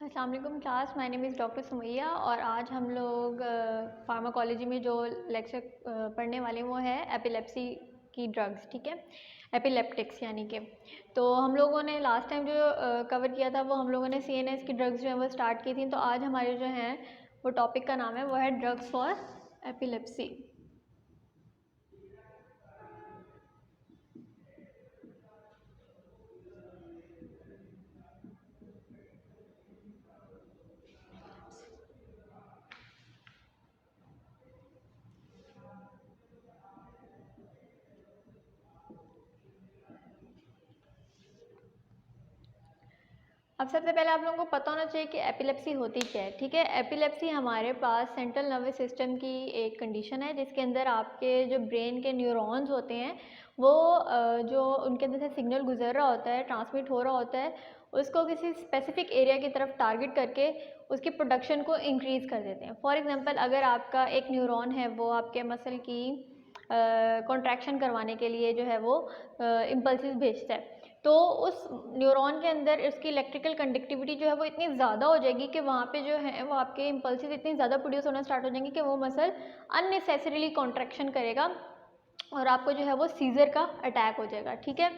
अस्सलाम वालेकुम class, my name is doctor Sumaiya और आज हम लोग फार्माकोलॉजी में जो लेक्चर पढ़ने वाले हैं वो है एपिलेप्सी की ड्रग्स। ठीक है, एपिलेप्टिक्स यानी कि तो हम लोगों ने लास्ट टाइम जो कवर किया था वो हम लोगों ने सीएनएस की ड्रग्स जो है वो स्टार्ट की थी। तो आज हमारे जो हैं वो टॉपिक का नाम है वो है ड्रग्स फॉर एपिलेप्सी। अब सबसे पहले आप लोगों को पता होना चाहिए कि एपिलेप्सी होती क्या है। ठीक है, एपिलेप्सी हमारे पास सेंट्रल नर्वस सिस्टम की एक कंडीशन है जिसके अंदर आपके जो ब्रेन के न्यूरॉन्स होते हैं वो जो उनके अंदर से सिग्नल गुजर रहा होता है, ट्रांसमिट हो रहा होता है, उसको किसी स्पेसिफिक एरिया की तरफ टारगेट करके उसकी प्रोडक्शन को इंक्रीज़ कर देते हैं। फॉर एग्जांपल, अगर आपका एक न्यूरॉन है वो आपके मसल की कॉन्ट्रैक्शन करवाने के लिए जो है वो इम्पल्सिस भेजता है, तो उस न्यूरॉन के अंदर इसकी इलेक्ट्रिकल कंडक्टिविटी जो है वो इतनी ज़्यादा हो जाएगी कि वहाँ पे जो है वो आपके इम्पल्सिस इतनी ज़्यादा प्रोड्यूस होना स्टार्ट हो जाएंगे कि वो मसल अननेसेसरीली कॉन्ट्रैक्शन करेगा और आपको जो है वो सीज़र का अटैक हो जाएगा। ठीक है,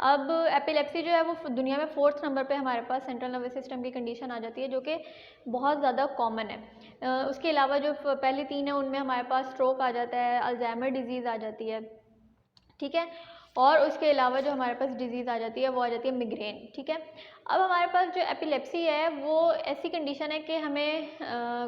अब एपिलेप्सी जो है वो दुनिया में 4th नंबर पे हमारे पास सेंट्रल नर्वस सिस्टम की कंडीशन आ जाती है जो कि बहुत ज़्यादा कॉमन है। उसके अलावा जो पहले 3 है उनमें हमारे पास स्ट्रोक आ जाता है, अल्जाइमर डिजीज़ आ जाती है। ठीक है, और उसके अलावा जो हमारे पास डिजीज़ आ जाती है वो आ जाती है मिग्रेन। ठीक है, अब हमारे पास जो एपिलेप्सी है वो ऐसी कंडीशन है कि हमें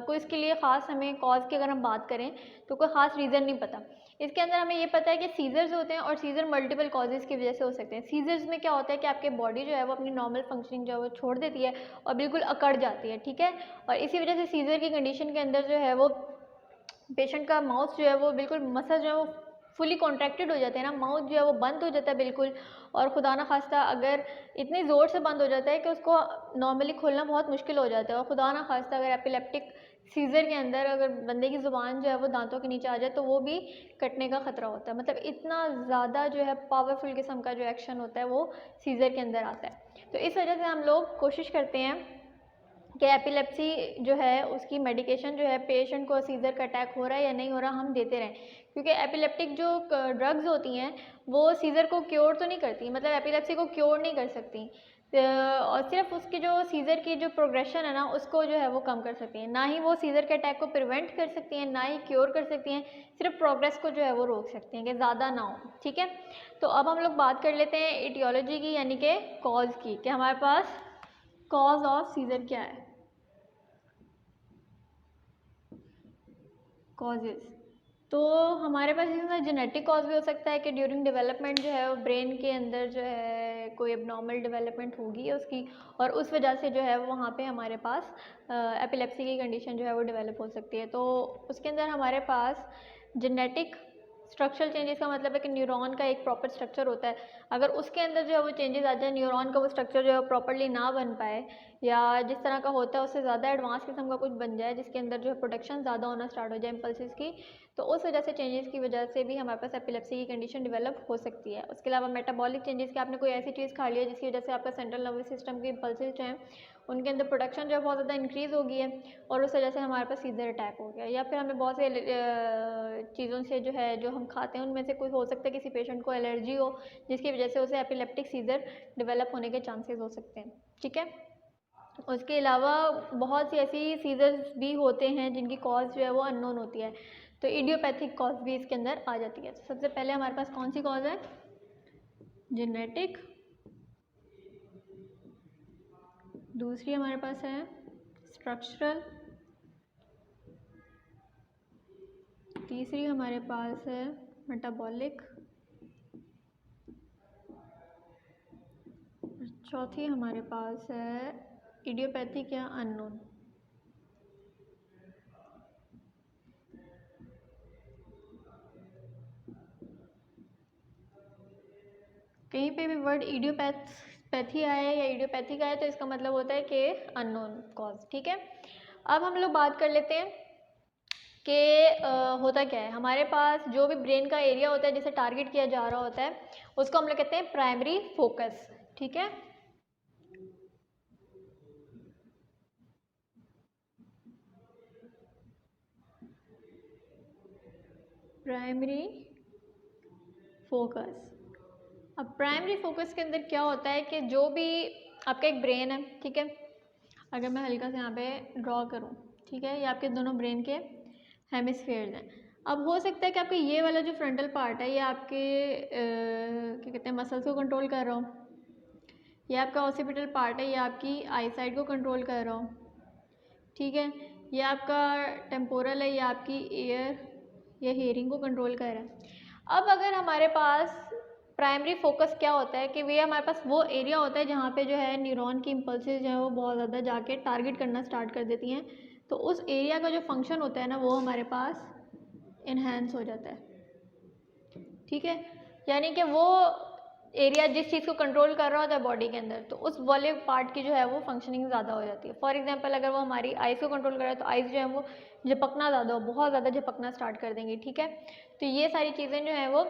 कोई इसके लिए ख़ास हमें कॉज की अगर हम बात करें तो कोई ख़ास रीज़न नहीं पता। इसके अंदर हमें ये पता है कि सीजर्स होते हैं और सीजर मल्टीपल कॉजेज़ की वजह से हो सकते हैं। सीजर्स में क्या होता है कि आपके बॉडी जो है वो अपनी नॉर्मल फंक्शनिंग जो है वो छोड़ देती है और बिल्कुल अकड़ जाती है। ठीक है, और इसी वजह से सीजर की कंडीशन के अंदर जो है वो पेशेंट का माउथ जो है वो बिल्कुल मसल जो है वो फुली कॉन्ट्रैक्टेड हो जाते हैं ना, माउथ जो है वो बंद हो जाता है बिल्कुल, और खुदा ना खास्ता अगर इतनी ज़ोर से बंद हो जाता है कि उसको नॉर्मली खोलना बहुत मुश्किल हो जाता है, और खुदा ना खास्ता अगर एपिलेप्टिक सीज़र के अंदर अगर बंदे की ज़ुबान जो है वो दांतों के नीचे आ जाए तो वो भी कटने का ख़तरा होता है। मतलब इतना ज़्यादा जो है पावरफुल किस्म का जो एक्शन होता है वो सीज़र के अंदर आता है। तो इस वजह से हम लोग कोशिश करते हैं कि एपिलेप्सी जो है उसकी मेडिकेशन जो है पेशेंट को सीज़र का अटैक हो रहा है या नहीं हो रहा हम देते रहें, क्योंकि एपिलेप्टिक जो ड्रग्स होती हैं वो सीज़र को क्योर तो नहीं करती, मतलब एपिलेप्सी को क्योर नहीं कर सकती, और सिर्फ उसकी जो सीज़र की जो प्रोग्रेशन है ना उसको जो है वो कम कर सकती हैं। ना ही वो सीज़र के अटैक को प्रिवेंट कर सकती हैं, ना ही क्योर कर सकती हैं, सिर्फ प्रोग्रेस को जो है वो रोक सकती हैं कि ज़्यादा ना हो। ठीक है, तो अब हम लोग बात कर लेते हैं इटियोलॉजी की, यानी कि कॉज की, कि हमारे पास कॉज ऑफ सीज़र क्या है। कॉजेज़, तो हमारे पास इसमें जेनेटिक कॉज भी हो सकता है कि ड्यूरिंग डेवलपमेंट जो है वो ब्रेन के अंदर जो है कोई एबनॉर्मल डेवलपमेंट होगी है उसकी, और उस वजह से जो है वहाँ पे हमारे पास एपिलेप्सी की कंडीशन जो है वो डेवलप हो सकती है। तो उसके अंदर हमारे पास जेनेटिक स्ट्रक्चरल चेंजेस का मतलब है कि न्यूरॉन का एक प्रॉपर स्ट्रक्चर होता है, अगर उसके अंदर जो है वो चेंजेस आ जाए, न्यूरॉन का वो स्ट्रक्चर जो है प्रॉपरली ना बन पाए, या जिस तरह का होता है उससे ज़्यादा एडवांस किस्म का कुछ बन जाए जिसके अंदर जो है प्रोडक्शन ज़्यादा होना स्टार्ट हो जाए इम्पल्सिस की, तो उस वजह से चेंजेस की वजह से भी हमारे पास एपिलेप्सी की कंडीशन डेवलप हो सकती है। उसके अलावा मेटाबॉलिक चेंजेस कि आपने कोई ऐसी चीज़ खा ली है जिसकी वजह से आपका सेंट्रल नर्वस सिस्टम के इम्पल्सिस जो हैं उनके अंदर प्रोडक्शन जो है बहुत ज़्यादा इंक्रीज़ हो गई है और उस वजह से हमारे पास सीजर अटैक हो गया, या फिर हमें बहुत से चीज़ों से जो है जो हम खाते हैं उनमें से कोई हो सकता है किसी पेशेंट को एलर्जी हो जिसकी वजह से उसे एपिलेप्टिक सीजर डेवलप होने के चांसेस हो सकते हैं। ठीक है, उसके अलावा बहुत सी ऐसी सीजर्स भी होते हैं जिनकी कॉज जो है वो अननोन होती है, तो इडियोपैथिक कॉज भी इसके अंदर आ जाती है। तो सबसे पहले हमारे पास कौन सी कॉज है, जेनेटिक, दूसरी हमारे पास है स्ट्रक्चरल, तीसरी हमारे पास है मेटाबॉलिक, चौथी हमारे पास है इडियोपैथिक या अननोन। कहीं पे भी वर्ड इडियोपैथी आए या इडियोपैथिक आए तो इसका मतलब होता है कि अननोन कॉज। ठीक है, अब हम लोग बात कर लेते हैं कि होता क्या है। हमारे पास जो भी ब्रेन का एरिया होता है जिसे टारगेट किया जा रहा होता है उसको हम लोग कहते हैं प्राइमरी फोकस। ठीक है, प्राइमरी फोकस। अब प्राइमरी फोकस के अंदर क्या होता है कि जो भी आपका एक ब्रेन है, ठीक है, अगर मैं हल्का से यहाँ पे ड्रॉ करूँ, ठीक है, ये आपके दोनों ब्रेन के हेमिस्फीयर्स हैं। अब हो सकता है कि आपके ये वाला जो फ्रंटल पार्ट है ये आपके क्या कहते हैं मसल्स को कंट्रोल कर रहा हो, ये आपका ऑसिपिटल पार्ट है ये आपकी आई साइड को कंट्रोल कर रहा हो, ठीक है, ये आपका टेम्पोरल है ये आपकी एयर या हेयरिंग को कंट्रोल कर रहा है। अब अगर हमारे पास प्राइमरी फोकस क्या होता है कि वे हमारे पास वो एरिया होता है जहाँ पे जो है न्यूरॉन की इम्पल्सेस जो है वो बहुत ज़्यादा जाके टारगेट करना स्टार्ट कर देती हैं, तो उस एरिया का जो फंक्शन होता है ना वो हमारे पास इन्हेंस हो जाता है, ठीक है, यानी कि वो एरिया जिस चीज़ को कंट्रोल कर रहा होता है बॉडी के अंदर, तो उस वाले पार्ट की जो है वो फंक्शनिंग ज़्यादा हो जाती है। फॉर एग्जांपल अगर वो हमारी आइज़ को कंट्रोल कर रहा है तो आइज़ जो है वो झपकना ज़्यादा हो, बहुत ज़्यादा झपकना स्टार्ट कर देंगी, ठीक है। तो ये सारी चीज़ें जो है वो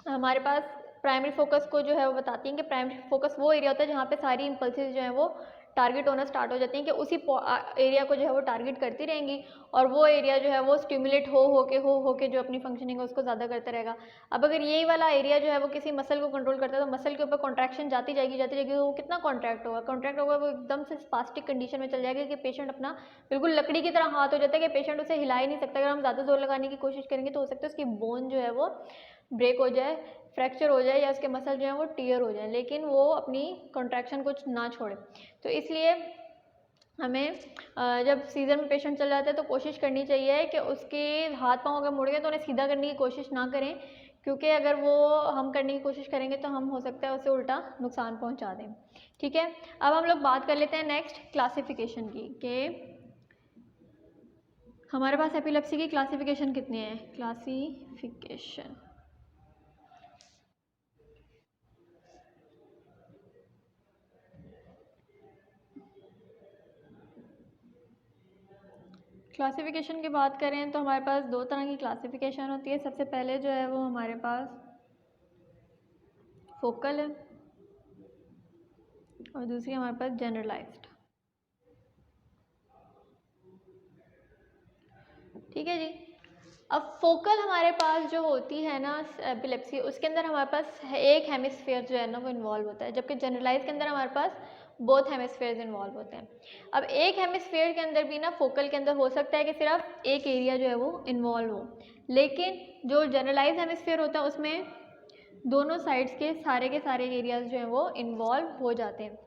हमारे पास प्राइमरी फोकस को जो है वो बताती हैं कि प्राइमरी फोकस वो एरिया होता है जहाँ पे सारी इम्पल्सेस जो है वो टारगेट होना स्टार्ट हो जाती हैं कि उसी एरिया को जो है वो टारगेट करती रहेंगी और वो एरिया जो है वो स्टिमुलेट हो के जो अपनी फंक्शनिंग है उसको ज़्यादा करता रहेगा। अब अगर यही वाला एरिया जो है वो किसी मसल को कंट्रोल करता है तो मसल के ऊपर कॉन्ट्रैक्शन जाती जाएगी तो वो कितना कॉन्ट्रैक्ट होगा वो एकदम से स्पास्टिक कंडीशन में चल जाएगा कि पेशेंट अपना बिल्कुल लकड़ी की तरह हाथ हो जाता है कि पेशेंट उसे हिला ही नहीं सकता। अगर हम ज़्यादा जोर लगाने की कोशिश करेंगे तो हो सकता है उसकी बोन जो है वो ब्रेक हो जाए, फ्रैक्चर हो जाए या उसके मसल जो है वो टीयर हो जाए, लेकिन वो अपनी कॉन्ट्रैक्शन कुछ ना छोड़े। तो इसलिए हमें जब सीजर में पेशेंट चल जाता है तो कोशिश करनी चाहिए कि उसके हाथ पाँव अगर मुड़ गए तो उन्हें सीधा करने की कोशिश ना करें, क्योंकि अगर वो हम करने की कोशिश करेंगे तो हम हो सकता है उसे उल्टा नुकसान पहुंचा दें, ठीक है। अब हम लोग बात कर लेते हैं नेक्स्ट क्लासिफिकेशन की कि हमारे पास एपिलेप्सी की क्लासिफिकेशन कितनी है। क्लासिफिकेशन क्लासिफिकेशन की बात करें तो हमारे पास दो तरह की क्लासिफिकेशन होती है। सबसे पहले जो है वो हमारे पास फोकल है और दूसरी हमारे पास जनरलाइज्ड, ठीक है जी। अब फोकल हमारे पास जो होती है ना एपिलेप्सी, उसके अंदर हमारे पास एक हेमिस्फीयर जो है ना वो इन्वॉल्व होता है, जबकि जनरलाइज के अंदर हमारे पास बोथ हेमिस्फीयर्स इन्वॉल्व होते हैं। अब एक हेमिस्फीयर के अंदर भी ना फोकल के अंदर हो सकता है कि सिर्फ एक एरिया जो है वो इन्वॉल्व हो, लेकिन जो जनरलाइज हेमिस्फीयर होता है उसमें दोनों साइड्स के सारे एरियाज जो हैं वो इन्वॉल्व हो जाते हैं।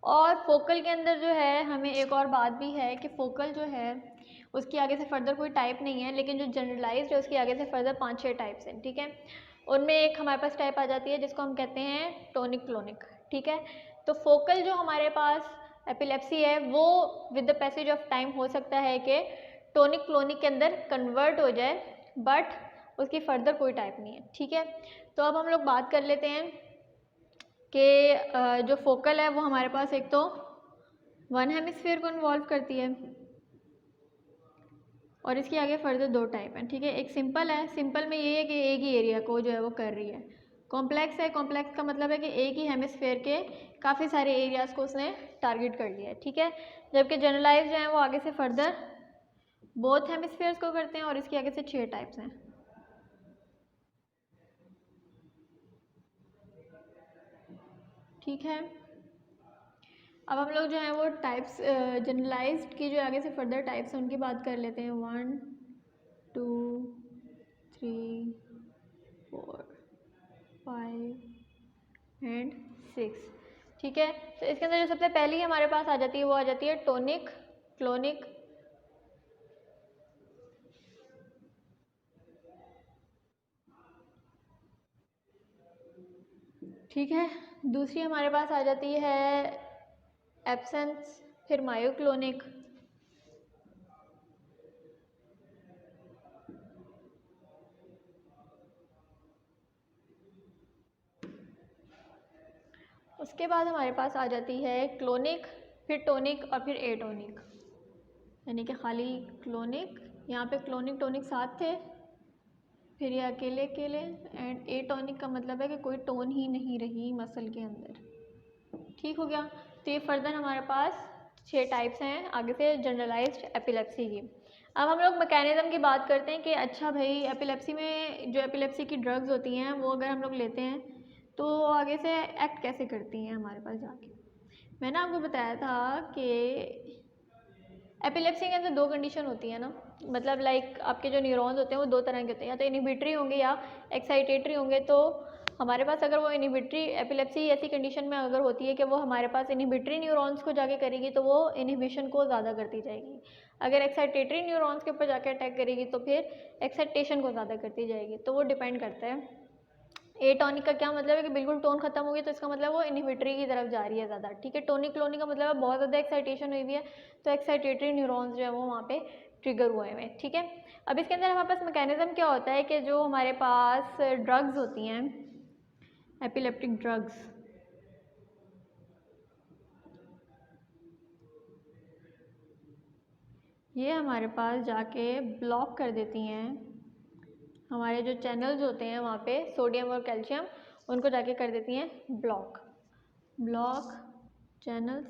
और फोकल के अंदर जो है हमें एक और बात भी है कि फोकल जो है उसकी आगे से फर्दर कोई टाइप नहीं है, लेकिन जो जनरलाइज्ड है उसकी आगे से फर्दर 5-6 टाइप्स हैं, ठीक है। उनमें एक हमारे पास टाइप आ जाती है जिसको हम कहते हैं टोनिक क्लोनिक, ठीक है। तो फोकल जो हमारे पास एपिलेप्सी है वो with the passage of time हो सकता है कि टोनिक क्लोनिक के अंदर कन्वर्ट हो जाए, बट उसकी फर्दर कोई टाइप नहीं है, ठीक है। तो अब हम लोग बात कर लेते हैं कि जो फोकल है वो हमारे पास एक तो वन हेमिस्फीयर को इन्वॉल्व करती है और इसके आगे फर्दर दो टाइप हैं, ठीक है। एक सिंपल है, सिंपल में ये है कि एक ही एरिया को जो है वो कर रही है। कॉम्प्लेक्स है, कॉम्प्लेक्स का मतलब है कि एक ही हेमिस्फीयर के काफ़ी सारे एरियाज़ को उसने टारगेट कर लिया है, ठीक है। जबकि जनरलाइज जो है वो आगे से फर्दर बोथ हेमिस्फीयर्स को करते हैं और इसके आगे से 6 टाइप्स हैं, ठीक है। अब हम लोग जो है वो टाइप्स जनरलाइज्ड की जो आगे से फर्दर टाइप्स हैं उनकी बात कर लेते हैं। 1 2 3 4 5 एंड 6, ठीक है। तो इसके अंदर जो सबसे पहली हमारे पास आ जाती है वो आ जाती है टोनिक क्लोनिक, ठीक है। दूसरी हमारे पास आ जाती है एब्सेंस, फिर मायोक्लोनिक, उसके बाद हमारे पास आ जाती है क्लोनिक, फिर टोनिक और फिर एटोनिक, यानी कि खाली क्लोनिक, यहाँ पे क्लोनिक टोनिक साथ थे, फिर ये अकेले अकेले, एंड एटोनिक का मतलब है कि कोई टोन ही नहीं रही मसल के अंदर, ठीक हो गया। तो ये फर्दर हमारे पास 6 टाइप्स हैं आगे से जनरलाइज्ड एपिलेप्सी की। अब हम लोग मैकेनिज़्म की बात करते हैं कि अच्छा भाई एपिलेप्सी में जो एपिलेप्सी की ड्रग्स होती हैं वो अगर हम लोग लेते हैं तो आगे से एक्ट कैसे करती हैं हमारे पास जाके। मैंने आपको बताया था कि एपिलेप्सी के अंदर दो कंडीशन होती है ना, मतलब लाइक आपके जो न्यूरॉन्स होते हैं वो दो तरह के होते हैं, या तो इनहिबिटरी होंगे या एक्साइटेटरी होंगे। तो हमारे पास अगर वो इनहिबिटरी एपिलेप्सी ऐसी कंडीशन में अगर होती है कि वो हमारे पास इनहिबिटरी न्यूरॉन्स को जाके करेगी तो वो इनहिबिशन को ज़्यादा करती जाएगी। अगर एक्साइटेटरी न्यूरॉन्स के ऊपर जाके अटैक करेगी तो फिर एक्साइटेशन को ज़्यादा करती जाएगी। तो वो डिपेंड करता है। एटॉनिक का क्या मतलब है कि बिल्कुल टोन खत्म हो गई, तो इसका मतलब वो इनहिबिटरी की तरफ जा रही है ज़्यादा, ठीक है। टोनिक क्लोनिक का मतलब है बहुत ज़्यादा एक्साइटेशन हुई हुई है, तो एक्साइटेटरी न्यूरॉन्स जो है वो वहाँ पे ट्रिगर हुए हुए हैं, ठीक है। अब इसके अंदर हमारे पास मैकेनिज्म क्या होता है कि जो हमारे पास ड्रग्स होती हैं, एपिलेप्टिक ड्रग्स, ये हमारे पास जाके ब्लॉक कर देती हैं हमारे जो चैनल्स होते हैं वहाँ पे सोडियम और कैल्शियम, उनको जाके कर देती हैं ब्लॉक चैनल्स,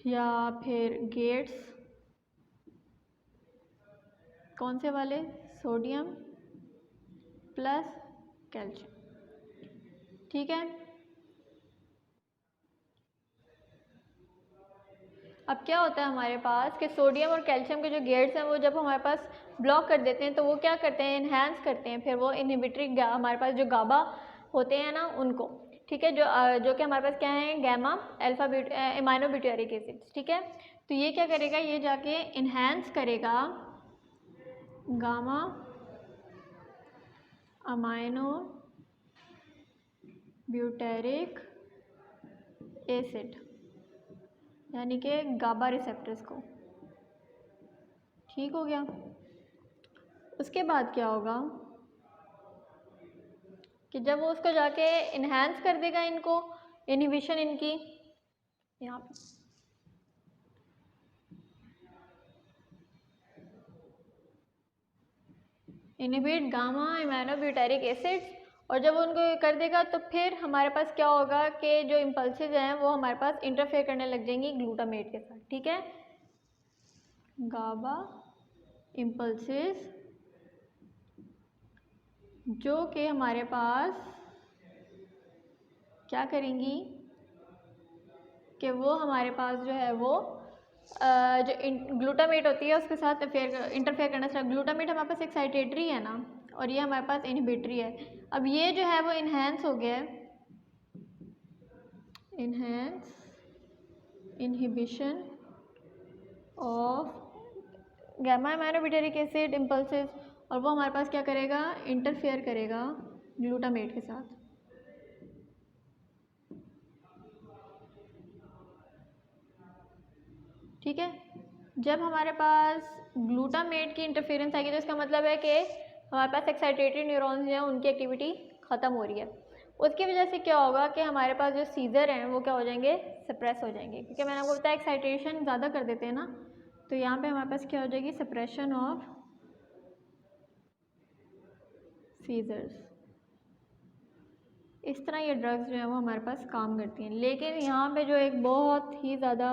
या फिर गेट्स, कौन से वाले, सोडियम प्लस कैल्शियम, ठीक है। अब क्या होता है हमारे पास कि सोडियम और कैल्शियम के जो गेट्स हैं वो जब हमारे पास ब्लॉक कर देते हैं तो वो क्या करते हैं, इन्हेंस करते हैं फिर वो इनहिबिटरी हमारे पास जो गाबा होते हैं ना उनको, ठीक है, जो कि हमारे पास क्या है, gamma alpha amino butyric acids, ठीक है। तो ये क्या करेगा, ये जाके इन्हेंस करेगा गामा अमाइनो ब्यूटारिक एसिड, यानी कि गाबा रिसेप्टर्स को, ठीक हो गया। उसके बाद क्या होगा कि जब वो उसको जाके इन्हेंस कर देगा इनको, इनहिबिशन इनकी, यहाँ पे inhibit gamma amino butyric acids, और जब उनको कर देगा तो फिर हमारे पास क्या होगा कि जो इम्पल्सेस हैं वो हमारे पास इंटरफेयर करने लग जाएंगी ग्लूटामेट के साथ, ठीक है। गाबा इम्पल्सेस जो कि हमारे पास क्या करेंगी कि वो हमारे पास जो है वो जो ग्लूटामेट होती है उसके साथ इंटरफेयर करना स्टार्ट। ग्लूटामेट हमारे पास एक्साइटेटरी है ना, और ये हमारे पास इनहिबिटरी है। अब ये जो है वो इन्हेंस हो गया है, enhance inhibition of gamma amino butyric acid impulses, और वो हमारे पास क्या करेगा, इंटरफेयर करेगा ग्लूटामेट के साथ, ठीक है। जब हमारे पास ग्लूटामेट की इंटरफेरेंस आएगी तो इसका मतलब है कि हमारे पास एक्साइटेटरी न्यूरॉन्स जो हैं उनकी एक्टिविटी ख़त्म हो रही है। उसकी वजह से क्या होगा कि हमारे पास जो सीजर हैं वो क्या हो जाएंगे, सप्रेस हो जाएंगे, क्योंकि मैंने आपको बताया एक्साइटेशन ज़्यादा कर देते हैं ना, तो यहाँ पे हमारे पास क्या हो जाएगी, सप्रेशन ऑफ सीजर्स। इस तरह ये ड्रग्स जो है वो हमारे पास काम करती हैं। लेकिन यहाँ पे जो एक बहुत ही ज़्यादा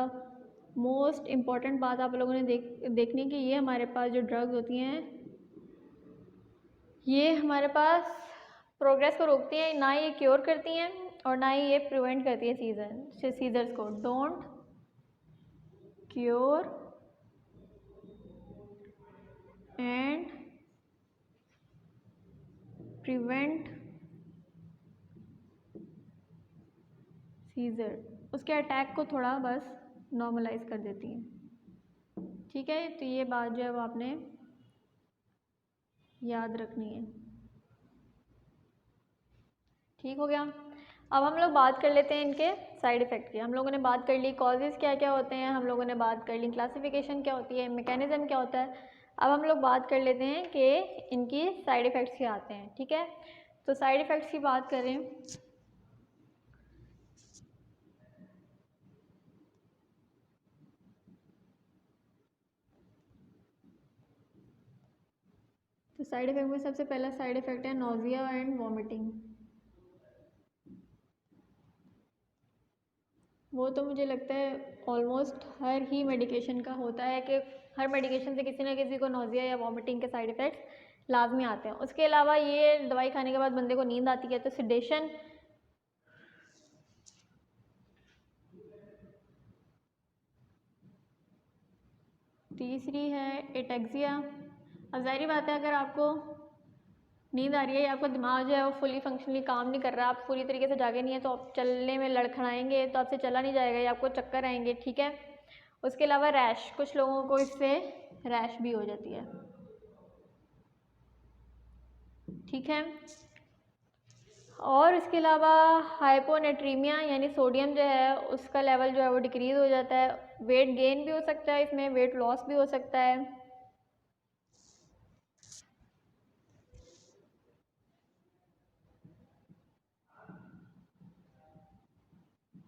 मोस्ट इम्पॉर्टेंट बात आप लोगों ने देखनी कि ये हमारे पास जो ड्रग्स होती हैं ये हमारे पास प्रोग्रेस को रोकती हैं, ना ये क्योर करती हैं और ना ही ये प्रिवेंट करती है सीजर्स को। Don't cure and prevent seizure, उसके अटैक को थोड़ा बस नॉर्मलाइज कर देती हैं, ठीक है। तो ये बात जो है वो आपने याद रखनी है, ठीक हो गया। अब हम लोग बात कर लेते हैं इनके साइड इफ़ेक्ट की। हम लोगों ने बात कर ली कॉजेज़ क्या क्या होते हैं, हम लोगों ने बात कर ली क्लासिफिकेशन क्या होती है, मैकेनिज़्म क्या होता है। अब हम लोग बात कर लेते हैं कि इनकी साइड इफ़ेक्ट्स क्या आते हैं, ठीक है। तो साइड इफ़ेक्ट्स की बात करें तो साइड इफ़ेक्ट में सबसे पहला साइड इफ़ेक्ट है नोज़िया एंड वॉमिटिंग। वो तो मुझे लगता है ऑलमोस्ट हर ही मेडिकेशन का होता है कि हर मेडिकेशन से किसी ना किसी को नोज़िया या वॉमिटिंग के साइड इफ़ेक्ट्स लाजमी आते हैं। उसके अलावा ये दवाई खाने के बाद बंदे को नींद आती है, तो सिडेशन। तीसरी है एटेक्सिया। अब ज़ाहिर बात है, अगर आपको नींद आ रही है या आपका दिमाग जो है वो फुली फंक्शनली काम नहीं कर रहा, आप पूरी तरीके से जागे नहीं है, तो आप चलने में लड़खड़ाएंगे तो आपसे चला नहीं जाएगा या आपको चक्कर आएंगे, ठीक है। उसके अलावा रैश, कुछ लोगों को इससे रैश भी हो जाती है, ठीक है। और इसके अलावा हाइपोनेट्रीमिया, यानी सोडियम जो है उसका लेवल जो है वो डिक्रीज़ हो जाता है। वेट गेन भी हो सकता है इसमें, वेट लॉस भी हो सकता है।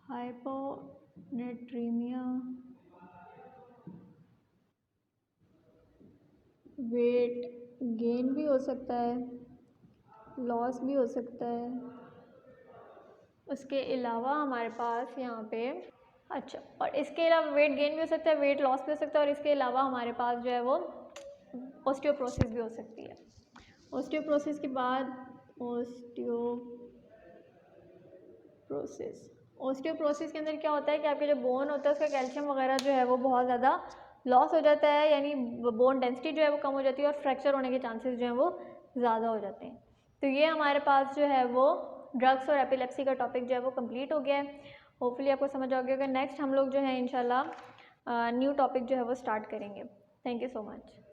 हाइपोनेट्रीमिया, वेट गेन भी हो सकता है, लॉस भी हो सकता है। उसके अलावा हमारे पास यहाँ पे, अच्छा, और इसके अलावा वेट गेन भी हो सकता है, वेट लॉस भी हो सकता है, और इसके अलावा हमारे पास जो है वो ऑस्टियोप्रोसिस भी हो सकती है। ऑस्टियोप्रोसिस के बाद ऑस्टियोप्रोसिस के अंदर क्या होता है कि आपके जो बोन होता है उसका कैल्शियम वगैरह जो है वो बहुत ज़्यादा लॉस हो जाता है, यानी बोन डेंसिटी जो है वो कम हो जाती है और फ्रैक्चर होने के चांसेस जो हैं वो ज़्यादा हो जाते हैं। तो ये हमारे पास जो है वो ड्रग्स और एपिलेप्सी का टॉपिक जो है वो कंप्लीट हो गया है। होपफुली आपको समझ आ गया होगा। नेक्स्ट हम लोग जो है इंशाल्लाह न्यू टॉपिक जो है वो स्टार्ट करेंगे। Thank you so much.